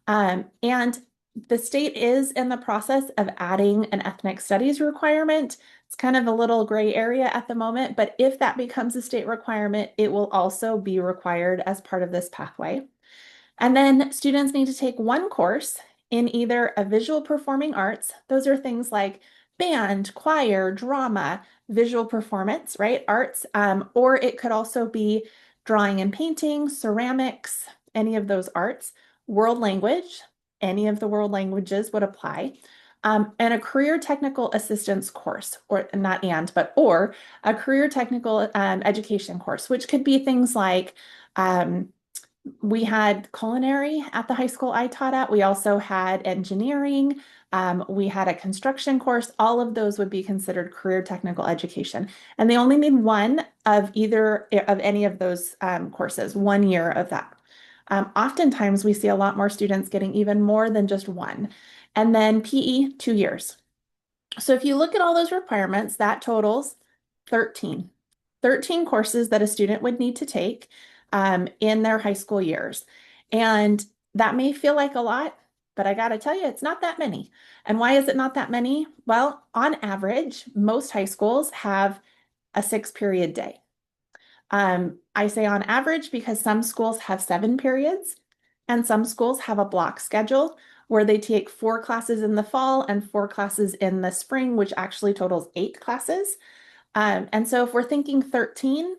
And the state is in the process of adding an ethnic studies requirement. It's kind of a little gray area at the moment, but if that becomes a state requirement, it will also be required as part of this pathway. And then students need to take one course in either a visual performing arts. Those are things like band, choir, drama, visual performance, right? Arts. Or it could also be drawing and painting, ceramics, any of those arts, world language, any of the world languages would apply. And a career technical assistance course, or not and, but or a career technical education course, which could be things like we had culinary at the high school I taught at. We also had engineering. We had a construction course. All of those would be considered career technical education. And they only need one of either of any of those courses, 1 year of that. Oftentimes we see a lot more students getting even more than just one. And then PE, 2 years. So if you look at all those requirements, that totals 13. 13 courses that a student would need to take in their high school years. And that may feel like a lot, but I got to tell you, it's not that many. And why is it not that many? Well, on average, most high schools have a 6-period day. I say on average because some schools have 7 periods and some schools have a block schedule where they take 4 classes in the fall and 4 classes in the spring, which actually totals 8 classes. And so if we're thinking 13,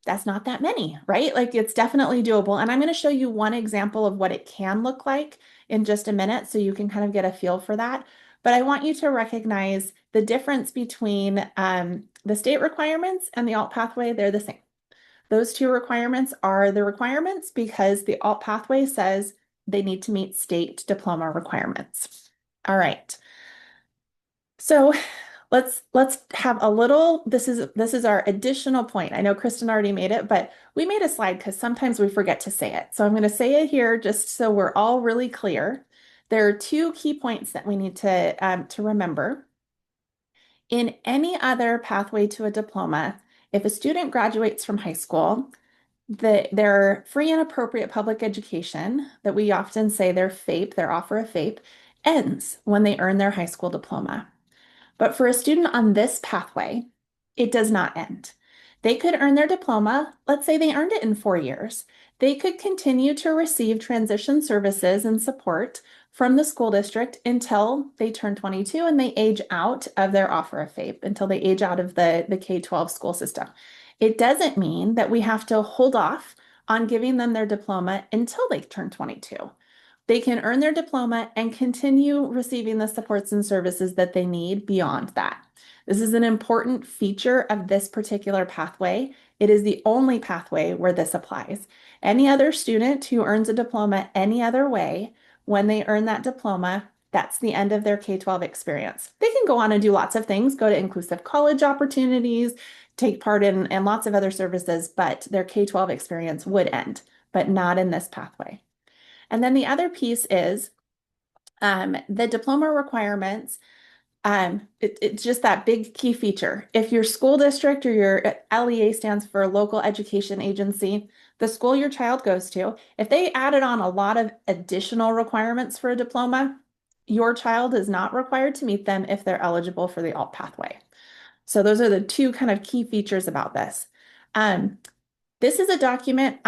that's not that many, right? Like it's definitely doable. And I'm going to show you one example of what it can look like in just a minute so you can kind of get a feel for that. But I want you to recognize the difference between the state requirements and the alt pathway. They're the same. Those two requirements are the requirements because the alt pathway says they need to meet state diploma requirements. All right. So let's have a little, this is our additional point. I know Kristin already made it, but we made a slide because sometimes we forget to say it. So I'm going to say it here just so we're all really clear. There are 2 key points that we need to remember. In any other pathway to a diploma, if a student graduates from high school, their free and appropriate public education, that we often say their FAPE, their offer of FAPE, ends when they earn their high school diploma. But for a student on this pathway, it does not end. They could earn their diploma, let's say they earned it in 4 years. They could continue to receive transition services and support from the school district until they turn 22 and they age out of their offer of FAPE, until they age out of the K-12 school system. It doesn't mean that we have to hold off on giving them their diploma until they turn 22. They can earn their diploma and continue receiving the supports and services that they need beyond that. This is an important feature of this particular pathway. It is the only pathway where this applies. Any other student who earns a diploma any other way, when they earn that diploma, that's the end of their K-12 experience. They can go on and do lots of things, go to inclusive college opportunities, take part in lots of other services, but their K-12 experience would end, but not in this pathway. And then the other piece is the diploma requirements. It's just that big key feature. If your school district or your LEA stands for local education agency, the school your child goes to, if they added on a lot of additional requirements for a diploma, your child is not required to meet them if they're eligible for the alt pathway. So those are the 2 kind of key features about this. This is a document.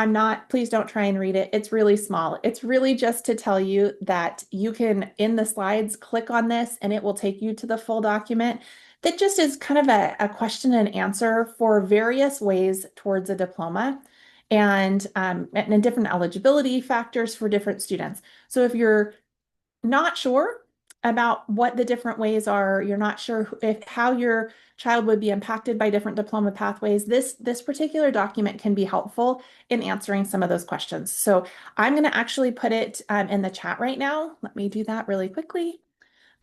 Please don't try and read it. It's really small. It's really just to tell you that you can, in the slides, click on this and it will take you to the full document. That just is kind of a question and answer for various ways towards a diploma and different eligibility factors for different students. So if you're not sure about what the different ways are, you're not sure how your child would be impacted by different diploma pathways, this particular document can be helpful in answering some of those questions. So I'm going to actually put it in the chat right now. Let me do that really quickly.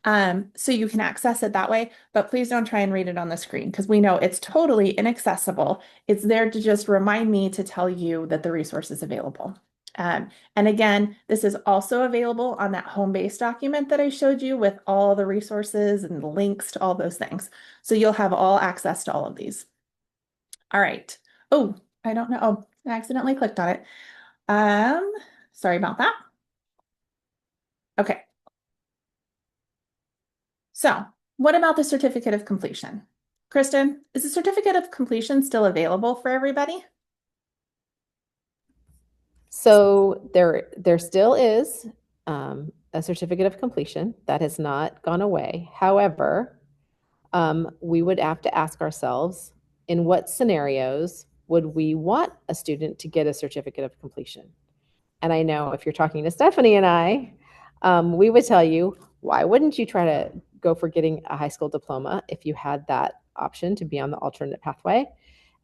So you can access it that way, but please don't try and read it on the screen because we know it's totally inaccessible. It's there to just remind me to tell you that the resource is available. And again, this is also available on that home-based document that I showed you with all the resources and the links to all those things. So you'll have all access to all of these. All right. Oh, I don't know. Oh, I accidentally clicked on it. Sorry about that. Okay. So what about the certificate of completion? Kristin, is the certificate of completion still available for everybody? So there still is a certificate of completion that has not gone away. However, we would have to ask ourselves, in what scenarios would we want a student to get a certificate of completion? And I know if you're talking to Stephanie and I, we would tell you, why wouldn't you try to go for getting a high school diploma if you had that option to be on the alternate pathway?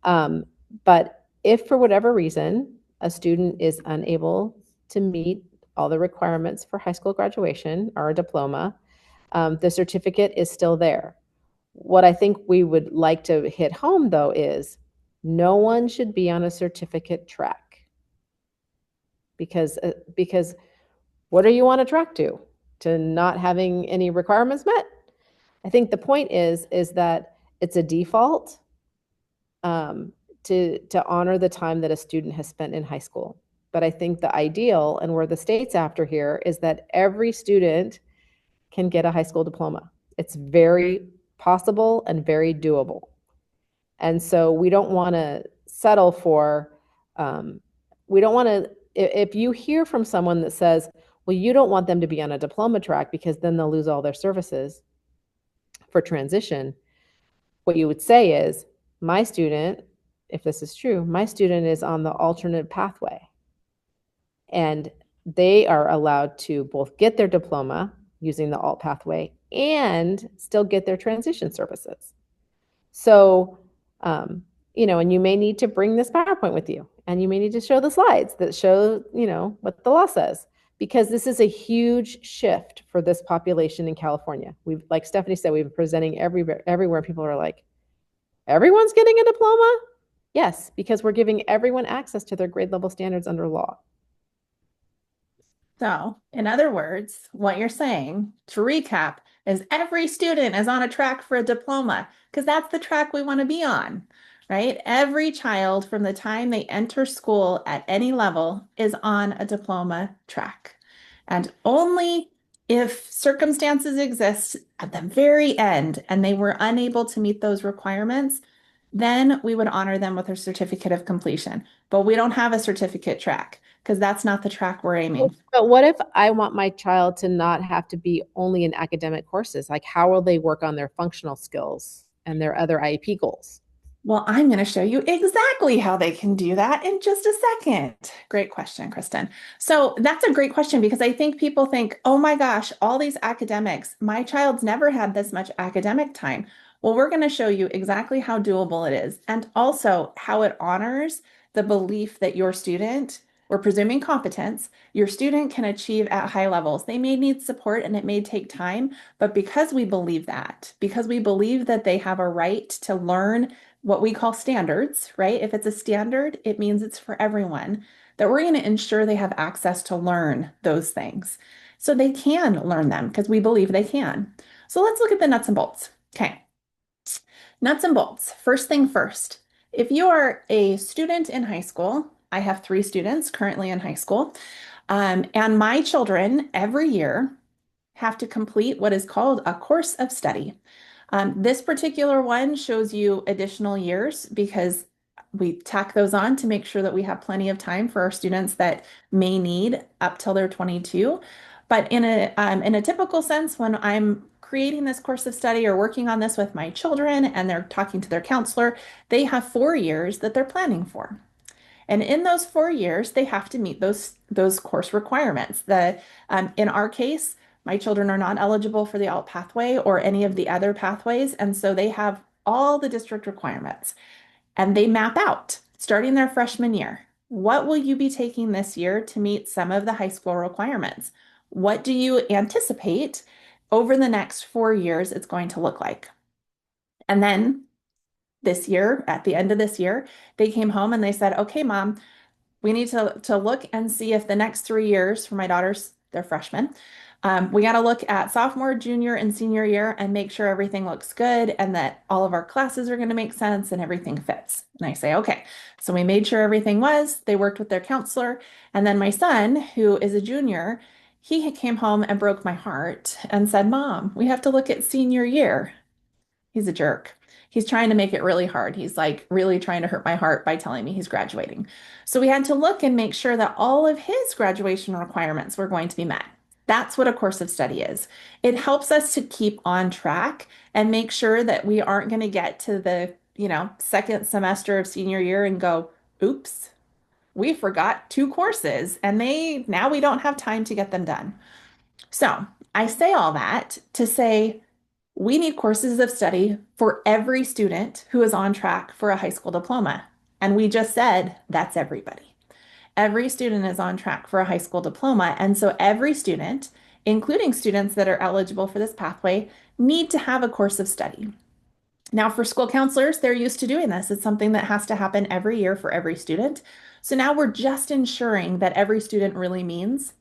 But if for whatever reason a student is unable to meet all the requirements for high school graduation or a diploma, the certificate is still there. What I think we would like to hit home, though, is no one should be on a certificate track, because what are you on a track to? To not having any requirements met? I think the point is that it's a default to honor the time that a student has spent in high school. But I think the ideal, and where the state's after here, is that every student can get a high school diploma. It's very possible and very doable. And so we don't want to settle for, we don't want to, if you hear from someone that says, well, you don't want them to be on a diploma track because then they'll lose all their services for transition, what you would say is, my student, if this is true, my student is on the alternate pathway. And they are allowed to both get their diploma using the alt pathway and still get their transition services. So, and you may need to bring this PowerPoint with you, and you may need to show the slides that show, what the law says, because this is a huge shift for this population in California. We've, like Stephanie said, we've been presenting everywhere. People are like, everyone's getting a diploma? Yes, because we're giving everyone access to their grade level standards under law. So, in other words, what you're saying, to recap, is every student is on a track for a diploma because that's the track we want to be on, right? Every child from the time they enter school at any level is on a diploma track. And only if circumstances exist at the very end and they were unable to meet those requirements, then we would honor them with a certificate of completion. But we don't have a certificate track because that's not the track we're aiming. But what if I want my child to not have to be only in academic courses? Like, how will they work on their functional skills and their other IEP goals? Well, I'm going to show you exactly how they can do that in just a second. Great question, Kristin. So that's a great question because I think people think, oh my gosh, all these academics, my child's never had this much academic time. Well, we're going to show you exactly how doable it is and also how it honors the belief that your student, we're presuming competence, your student can achieve at high levels. They may need support and it may take time, but because we believe that, because we believe that they have a right to learn what we call standards, right? If it's a standard, it means it's for everyone, that we're going to ensure they have access to learn those things. So they can learn them because we believe they can. So let's look at the nuts and bolts. Okay. Nuts and bolts. First thing first, if you are a student in high school, I have 3 students currently in high school, and my children every year have to complete what is called a course of study. This particular one shows you additional years because we tack those on to make sure that we have plenty of time for our students that may need up till they're 22. But in a typical sense, when I'm creating this course of study or working on this with my children and they're talking to their counselor, they have 4 years that they're planning for. And in those 4 years, they have to meet those course requirements. In our case, my children are not eligible for the alt pathway or any of the other pathways, and so they have all the district requirements. And they map out, starting their freshman year, what will you be taking this year to meet some of the high school requirements? What do you anticipate over the next 4 years it's going to look like? And then this year, at the end of this year, they came home and they said, okay, Mom, We need to look and see if the next 3 years for my daughters, they're freshmen. We got to look at sophomore, junior, and senior year and make sure everything looks good and that all of our classes are going to make sense and everything fits. And I say, okay. So we made sure everything was. They worked with their counselor. And then my son, who is a junior, he came home and broke my heart and said, Mom, we have to look at senior year. He's a jerk. He's trying to make it really hard. He's like really trying to hurt my heart by telling me he's graduating. So we had to look and make sure that all of his graduation requirements were going to be met. That's what a course of study is. It helps us to keep on track and make sure that we aren't going to get to the, second semester of senior year and go, oops, we forgot 2 courses and now we don't have time to get them done. So I say all that to say we need courses of study for every student who is on track for a high school diploma. And we just said that's everybody. Every student is on track for a high school diploma. And so every student, including students that are eligible for this pathway, need to have a course of study. Now, for school counselors, they're used to doing this. It's something that has to happen every year for every student. So now we're just ensuring that every student really means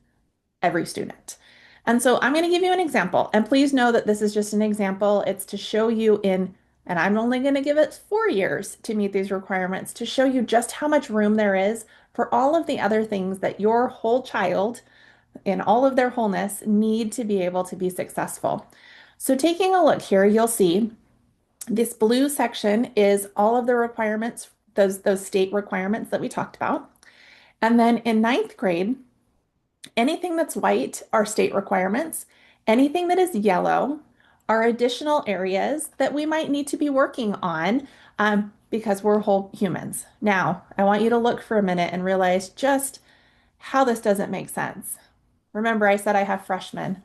every student. And so I'm going to give you an example. And please know that this is just an example. It's to show you and I'm only going to give it 4 years to meet these requirements to show you just how much room there is for all of the other things that your whole child in all of their wholeness need to be able to be successful. So taking a look here, you'll see this blue section is all of the requirements, those state requirements that we talked about. And then in ninth grade, anything that's white are state requirements. Anything that is yellow are additional areas that we might need to be working on because we're whole humans. Now, I want you to look for a minute and realize just how this doesn't make sense. Remember, I said I have freshmen,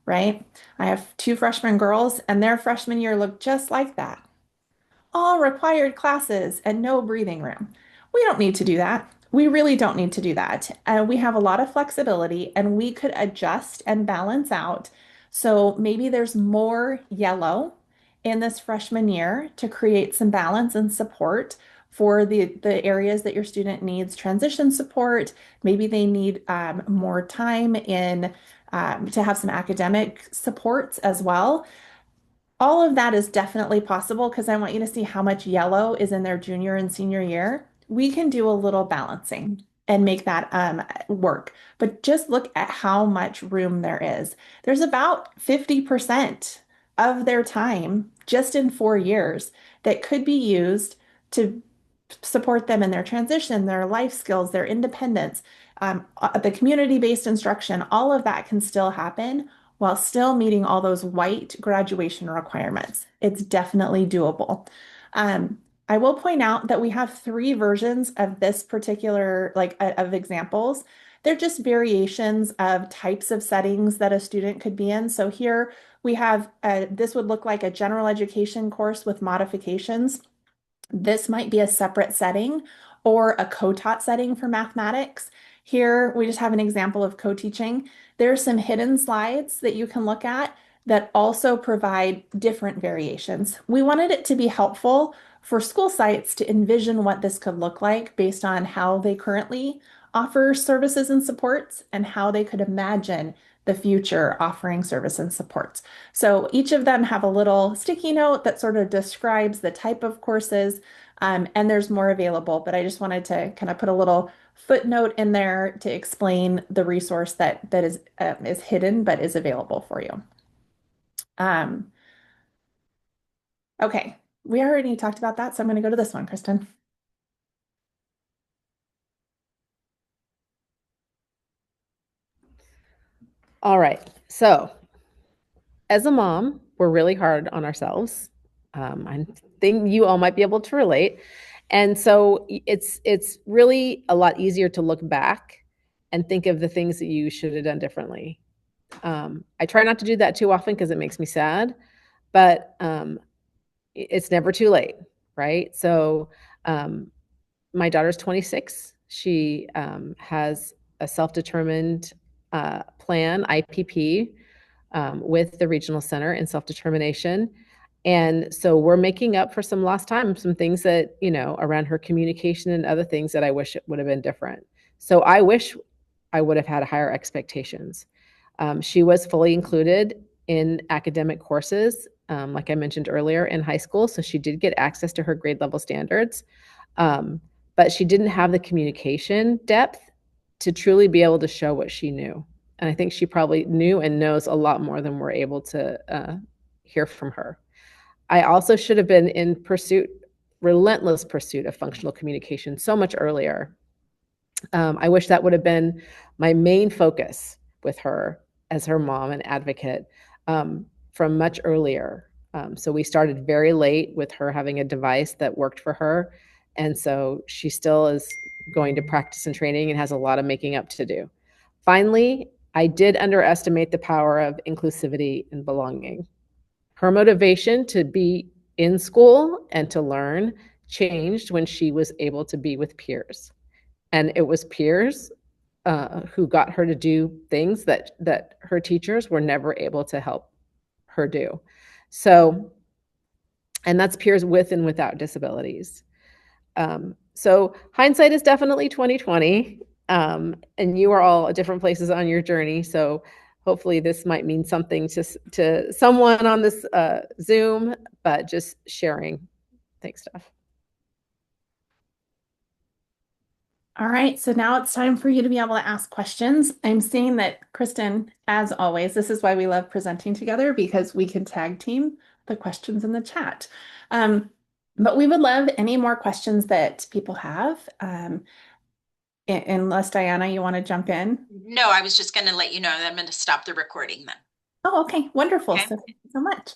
right? I have 2 freshman girls, and their freshman year looked just like that. All required classes and no breathing room. We don't need to do that. We really don't need to do that. We have a lot of flexibility and we could adjust and balance out. So maybe there's more yellow in this freshman year to create some balance and support for the areas that your student needs transition support. Maybe they need more time in to have some academic supports as well. All of that is definitely possible because I want you to see how much yellow is in their junior and senior year. We can do a little balancing and make that work. But just look at how much room there is. There's about 50% of their time just in 4 years that could be used to support them in their transition, their life skills, their independence, the community-based instruction. All of that can still happen while still meeting all those white graduation requirements. It's definitely doable. I will point out that we have 3 versions of this particular, of examples. They're just variations of types of settings that a student could be in. So here we have, this would look like a general education course with modifications. This might be a separate setting or a co-taught setting for mathematics. Here we just have an example of co-teaching. There are some hidden slides that you can look at that also provide different variations. We wanted it to be helpful for school sites to envision what this could look like based on how they currently offer services and supports and how they could imagine the future offering service and supports. So each of them have a little sticky note that sort of describes the type of courses, and there's more available, but I just wanted to kind of put a little footnote in there to explain the resource that is hidden but is available for you. Okay, we already talked about that, so I'm going to go to this one, Kristin. All right. So as a mom, we're really hard on ourselves. I think you all might be able to relate. And so it's really a lot easier to look back and think of the things that you should have done differently. I try not to do that too often because it makes me sad, but it's never too late, right? So my daughter's 26. She has a self-determined plan, IPP, with the regional center in self-determination. And so we're making up for some lost time, some things that, around her communication and other things that I wish it would have been different. So I wish I would have had higher expectations. She was fully included in academic courses, like I mentioned earlier, in high school. So she did get access to her grade level standards, but she didn't have the communication depth to truly be able to show what she knew. And I think she probably knew and knows a lot more than we're able to hear from her. I also should have been in relentless pursuit of functional communication so much earlier. I wish that would have been my main focus with her as her mom and advocate from much earlier. So we started very late with her having a device that worked for her. And so she still is going to practice and training and has a lot of making up to do. Finally, I did underestimate the power of inclusivity and belonging. Her motivation to be in school and to learn changed when she was able to be with peers. And it was peers who got her to do things that her teachers were never able to help her do. So, and that's peers with and without disabilities. So hindsight is definitely 2020, and you are all at different places on your journey. So hopefully this might mean something to someone on this Zoom, but just sharing. Thanks, Steph. All right, so now it's time for you to be able to ask questions. I'm seeing that Kristin, as always, this is why we love presenting together, because we can tag team the questions in the chat. But we would love any more questions that people have. Unless Diana, you want to jump in? No, I was just going to let you know that I'm going to stop the recording then. Oh, okay, wonderful. Okay. So thank you so much.